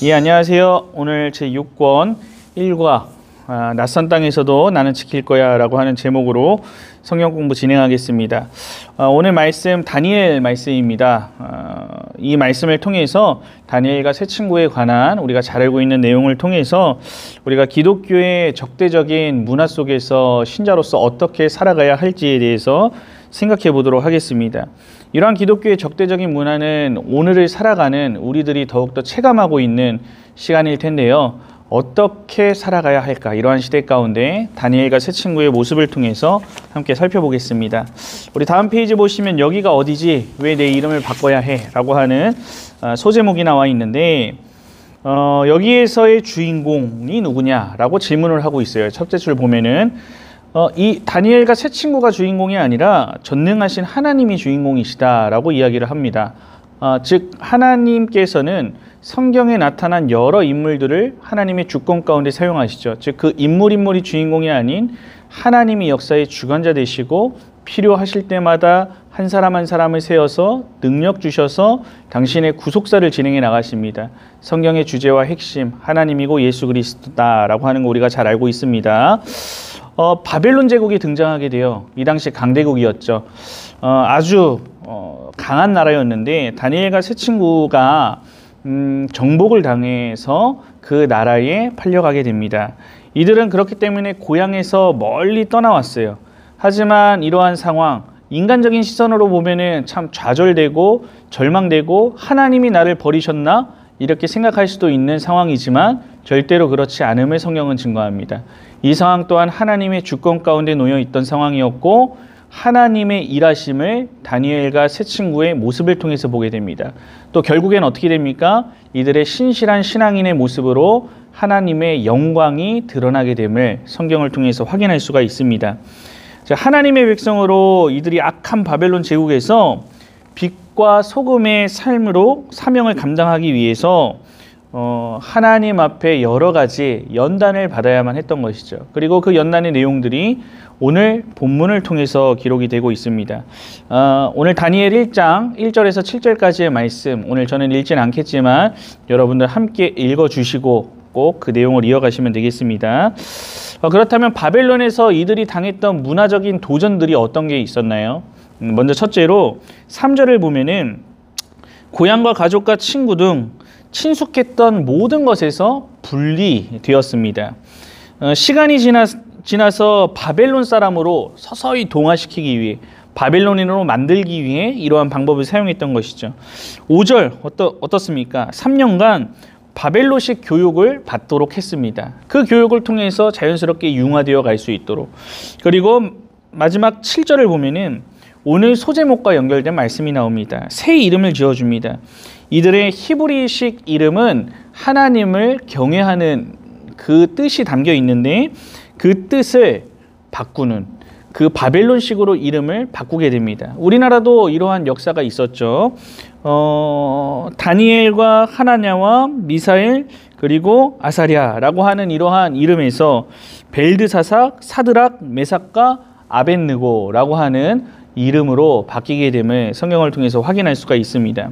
예, 안녕하세요. 오늘 제6권 1과 낯선 땅에서도 나는 지킬 거야 라고 하는 제목으로 성경 공부 진행하겠습니다. 오늘 말씀 다니엘 말씀입니다. 이 말씀을 통해서 다니엘과 세 친구에 관한 우리가 잘 알고 있는 내용을 통해서 우리가 기독교의 적대적인 문화 속에서 신자로서 어떻게 살아가야 할지에 대해서 생각해 보도록 하겠습니다. 이러한 기독교의 적대적인 문화는 오늘을 살아가는 우리들이 더욱더 체감하고 있는 시간일 텐데요. 어떻게 살아가야 할까? 이러한 시대 가운데 다니엘과 세 친구의 모습을 통해서 함께 살펴보겠습니다. 우리 다음 페이지 보시면 여기가 어디지? 왜 내 이름을 바꿔야 해? 라고 하는 소제목이 나와 있는데 여기에서의 주인공이 누구냐라고 질문을 하고 있어요. 첫째 줄 보면은 이 다니엘과 세 친구가 주인공이 아니라 전능하신 하나님이 주인공이시다라고 이야기를 합니다. 즉 하나님께서는 성경에 나타난 여러 인물들을 하나님의 주권 가운데 사용하시죠. 즉 그 인물이 주인공이 아닌 하나님이 역사의 주관자 되시고 필요하실 때마다 한 사람 한 사람을 세워서 능력 주셔서 당신의 구속사를 진행해 나가십니다. 성경의 주제와 핵심 하나님이고 예수 그리스도다라고 하는 거 우리가 잘 알고 있습니다. 바벨론 제국이 등장하게 돼요. 이 당시 강대국이었죠. 아주 강한 나라였는데 다니엘과 세 친구가 정복을 당해서 그 나라에 팔려가게 됩니다. 이들은 그렇기 때문에 고향에서 멀리 떠나왔어요. 하지만 이러한 상황, 인간적인 시선으로 보면은 참 좌절되고 절망되고 하나님이 나를 버리셨나? 이렇게 생각할 수도 있는 상황이지만 절대로 그렇지 않음을 성경은 증거합니다. 이 상황 또한 하나님의 주권 가운데 놓여 있던 상황이었고 하나님의 일하심을 다니엘과 세 친구의 모습을 통해서 보게 됩니다. 또 결국엔 어떻게 됩니까? 이들의 신실한 신앙인의 모습으로 하나님의 영광이 드러나게 됨을 성경을 통해서 확인할 수가 있습니다. 자, 하나님의 백성으로 이들이 악한 바벨론 제국에서 빛과 소금의 삶으로 사명을 감당하기 위해서 하나님 앞에 여러 가지 연단을 받아야만 했던 것이죠. 그리고 그 연단의 내용들이 오늘 본문을 통해서 기록이 되고 있습니다. 오늘 다니엘 1장 1절에서 7절까지의 말씀, 오늘 저는 읽지는 않겠지만 여러분들 함께 읽어주시고 꼭 그 내용을 이어가시면 되겠습니다. 그렇다면 바벨론에서 이들이 당했던 문화적인 도전들이 어떤 게 있었나요? 먼저 첫째로 3절을 보면은 고향과 가족과 친구 등 친숙했던 모든 것에서 분리되었습니다. 시간이 지나서 바벨론 사람으로 서서히 동화시키기 위해 바벨론인으로 만들기 위해 이러한 방법을 사용했던 것이죠. 5절 어떻습니까? 3년간 바벨론식 교육을 받도록 했습니다. 그 교육을 통해서 자연스럽게 융화되어 갈 수 있도록. 그리고 마지막 7절을 보면은 오늘 소제목과 연결된 말씀이 나옵니다. 새 이름을 지어줍니다. 이들의 히브리식 이름은 하나님을 경외하는 그 뜻이 담겨 있는데 그 뜻을 바꾸는 그 바벨론식으로 이름을 바꾸게 됩니다. 우리나라도 이러한 역사가 있었죠. 다니엘과 하나냐와 미사엘 그리고 아사랴라고 하는 이러한 이름에서 벨드사삭, 사드락, 메삭과 아벳느고라고 하는 이름으로 바뀌게 됨을 성경을 통해서 확인할 수가 있습니다.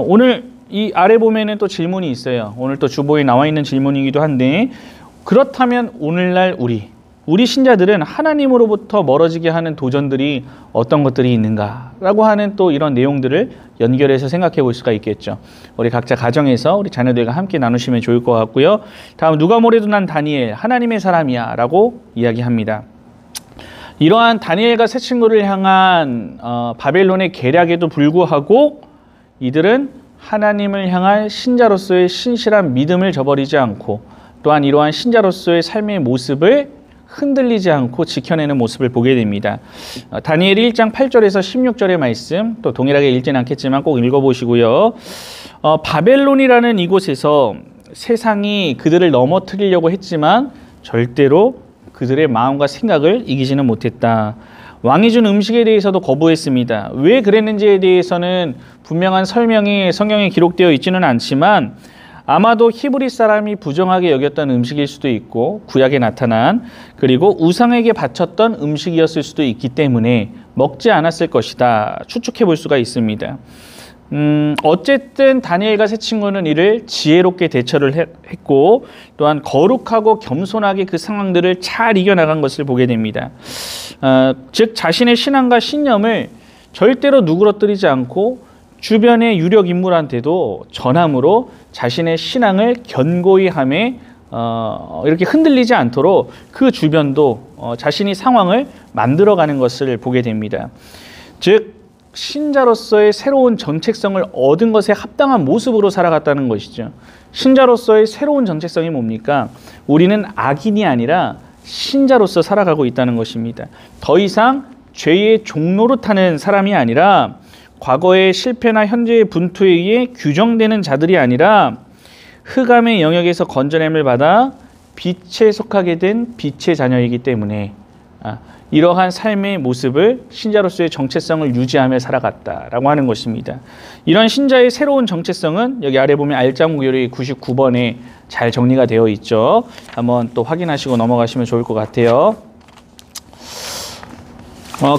오늘 이 아래 보면은 또 질문이 있어요. 오늘 또 주보에 나와 있는 질문이기도 한데 그렇다면 오늘날 우리 신자들은 하나님으로부터 멀어지게 하는 도전들이 어떤 것들이 있는가라고 하는 또 이런 내용들을 연결해서 생각해 볼 수가 있겠죠. 우리 각자 가정에서 우리 자녀들과 함께 나누시면 좋을 것 같고요. 다음 누가 뭐래도 난 다니엘 하나님의 사람이야 라고 이야기합니다. 이러한 다니엘과 세 친구를 향한 바벨론의 계략에도 불구하고 이들은 하나님을 향한 신자로서의 신실한 믿음을 저버리지 않고 또한 이러한 신자로서의 삶의 모습을 흔들리지 않고 지켜내는 모습을 보게 됩니다. 다니엘 1장 8절에서 16절의 말씀 또 동일하게 읽지는 않겠지만 꼭 읽어보시고요. 바벨론이라는 이곳에서 세상이 그들을 넘어뜨리려고 했지만 절대로 그들의 마음과 생각을 이기지는 못했다. 왕이 준 음식에 대해서도 거부했습니다. 왜 그랬는지에 대해서는 분명한 설명이 성경에 기록되어 있지는 않지만 아마도 히브리 사람이 부정하게 여겼던 음식일 수도 있고 구약에 나타난 그리고 우상에게 바쳤던 음식이었을 수도 있기 때문에 먹지 않았을 것이다 추측해 볼 수가 있습니다. 어쨌든 다니엘과 세 친구는 이를 지혜롭게 대처를 했고 또한 거룩하고 겸손하게 그 상황들을 잘 이겨나간 것을 보게 됩니다. 즉 자신의 신앙과 신념을 절대로 누그러뜨리지 않고 주변의 유력 인물한테도 전함으로 자신의 신앙을 견고히 함에 이렇게 흔들리지 않도록 그 주변도 자신이 상황을 만들어가는 것을 보게 됩니다. 즉 신자로서의 새로운 정체성을 얻은 것에 합당한 모습으로 살아갔다는 것이죠. 신자로서의 새로운 정체성이 뭡니까? 우리는 악인이 아니라 신자로서 살아가고 있다는 것입니다. 더 이상 죄의 종로로 타는 사람이 아니라 과거의 실패나 현재의 분투에 의해 규정되는 자들이 아니라 흑암의 영역에서 건져냄을 받아 빛에 속하게 된 빛의 자녀이기 때문에 이러한 삶의 모습을 신자로서의 정체성을 유지하며 살아갔다라고 하는 것입니다. 이런 신자의 새로운 정체성은 여기 아래 보면 알짱구요리 99번에 잘 정리가 되어 있죠. 한번 또 확인하시고 넘어가시면 좋을 것 같아요.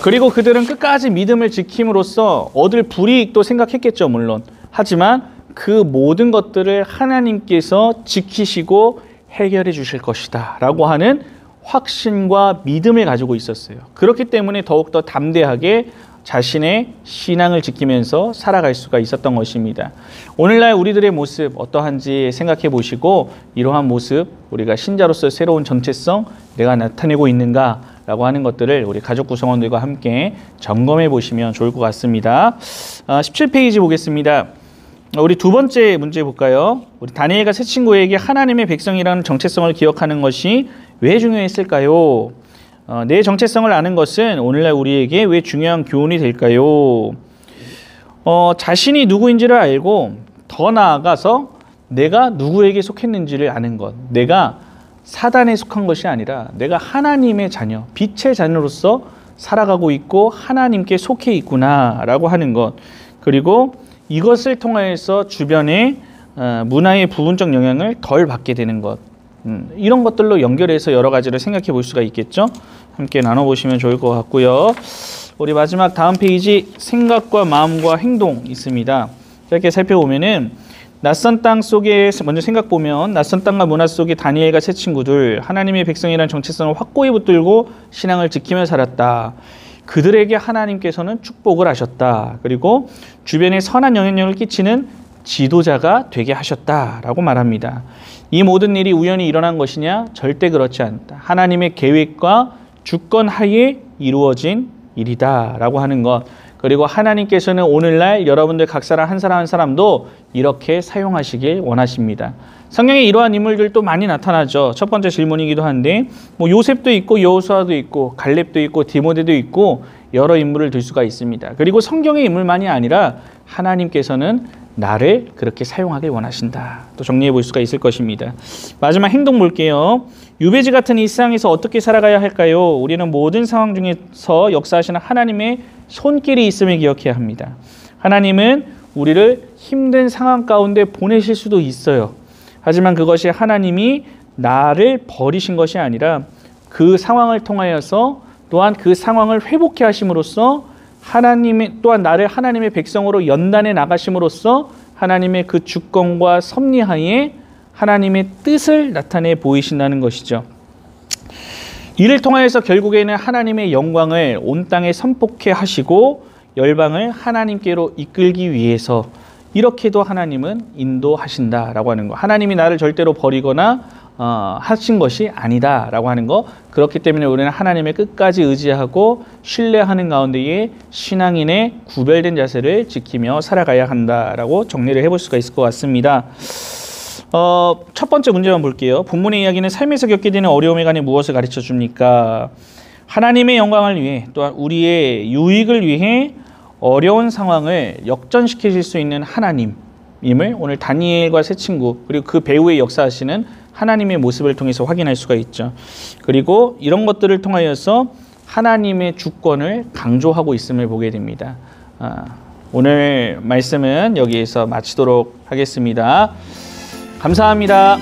그리고 그들은 끝까지 믿음을 지킴으로써 얻을 불이익도 생각했겠죠, 물론. 하지만 그 모든 것들을 하나님께서 지키시고 해결해 주실 것이다 라고 하는 확신과 믿음을 가지고 있었어요. 그렇기 때문에 더욱더 담대하게 자신의 신앙을 지키면서 살아갈 수가 있었던 것입니다. 오늘날 우리들의 모습 어떠한지 생각해 보시고 이러한 모습, 우리가 신자로서 새로운 정체성 내가 나타내고 있는가 라고 하는 것들을 우리 가족 구성원들과 함께 점검해 보시면 좋을 것 같습니다. 17페이지 보겠습니다. 우리 두 번째 문제 볼까요? 우리 다니엘과 세 친구에게 하나님의 백성이라는 정체성을 기억하는 것이 왜 중요했을까요? 내 정체성을 아는 것은 오늘날 우리에게 왜 중요한 교훈이 될까요? 자신이 누구인지를 알고 더 나아가서 내가 누구에게 속했는지를 아는 것. 내가 사단에 속한 것이 아니라 내가 하나님의 자녀, 빛의 자녀로서 살아가고 있고 하나님께 속해 있구나라고 하는 것. 그리고 이것을 통하여서 주변의 문화의 부분적 영향을 덜 받게 되는 것. 이런 것들로 연결해서 여러 가지를 생각해 볼 수가 있겠죠. 함께 나눠보시면 좋을 것 같고요. 우리 마지막 다음 페이지 생각과 마음과 행동 있습니다. 이렇게 살펴보면은 낯선 땅 속에 먼저 생각 보면 낯선 땅과 문화 속에 다니엘과 세 친구들 하나님의 백성이라는 정체성을 확고히 붙들고 신앙을 지키며 살았다. 그들에게 하나님께서는 축복을 하셨다. 그리고 주변에 선한 영향력을 끼치는 지도자가 되게 하셨다라고 말합니다. 이 모든 일이 우연히 일어난 것이냐? 절대 그렇지 않다. 하나님의 계획과 주권 하에 이루어진 일이다라고 하는 것. 그리고 하나님께서는 오늘날 여러분들 각 사람 한 사람 한 사람도 이렇게 사용하시길 원하십니다. 성경에 이러한 인물들도 많이 나타나죠. 첫 번째 질문이기도 한데 요셉도 있고 여호수아도 있고 갈렙도 있고 디모데도 있고 여러 인물을 들 수가 있습니다. 그리고 성경의 인물만이 아니라 하나님께서는 나를 그렇게 사용하길 원하신다. 또 정리해 볼 수가 있을 것입니다. 마지막 행동 볼게요. 유배지 같은 이 세상에서 어떻게 살아가야 할까요? 우리는 모든 상황 중에서 역사하시는 하나님의 손길이 있음을 기억해야 합니다. 하나님은 우리를 힘든 상황 가운데 보내실 수도 있어요. 하지만 그것이 하나님이 나를 버리신 것이 아니라 그 상황을 통하여서 또한 그 상황을 회복해 하심으로써 하나님의 또한 나를 하나님의 백성으로 연단해 나가심으로써 하나님의 그 주권과 섭리하에 하나님의 뜻을 나타내 보이신다는 것이죠. 이를 통하여서 결국에는 하나님의 영광을 온 땅에 선포케 하시고 열방을 하나님께로 이끌기 위해서 이렇게도 하나님은 인도하신다라고 하는 거. 하나님이 나를 절대로 버리거나 하신 것이 아니다라고 하는 거. 그렇기 때문에 우리는 하나님의 끝까지 의지하고 신뢰하는 가운데에 신앙인의 구별된 자세를 지키며 살아가야 한다라고 정리를 해볼 수가 있을 것 같습니다. 첫 번째 문제만 볼게요. 본문의 이야기는 삶에서 겪게 되는 어려움에 관해 무엇을 가르쳐 줍니까? 하나님의 영광을 위해 또한 우리의 유익을 위해 어려운 상황을 역전시키실 수 있는 하나님임을 오늘 다니엘과 세 친구 그리고 그 배후에 역사하시는 하나님의 모습을 통해서 확인할 수가 있죠. 그리고 이런 것들을 통하여서 하나님의 주권을 강조하고 있음을 보게 됩니다. 오늘 말씀은 여기에서 마치도록 하겠습니다. 감사합니다.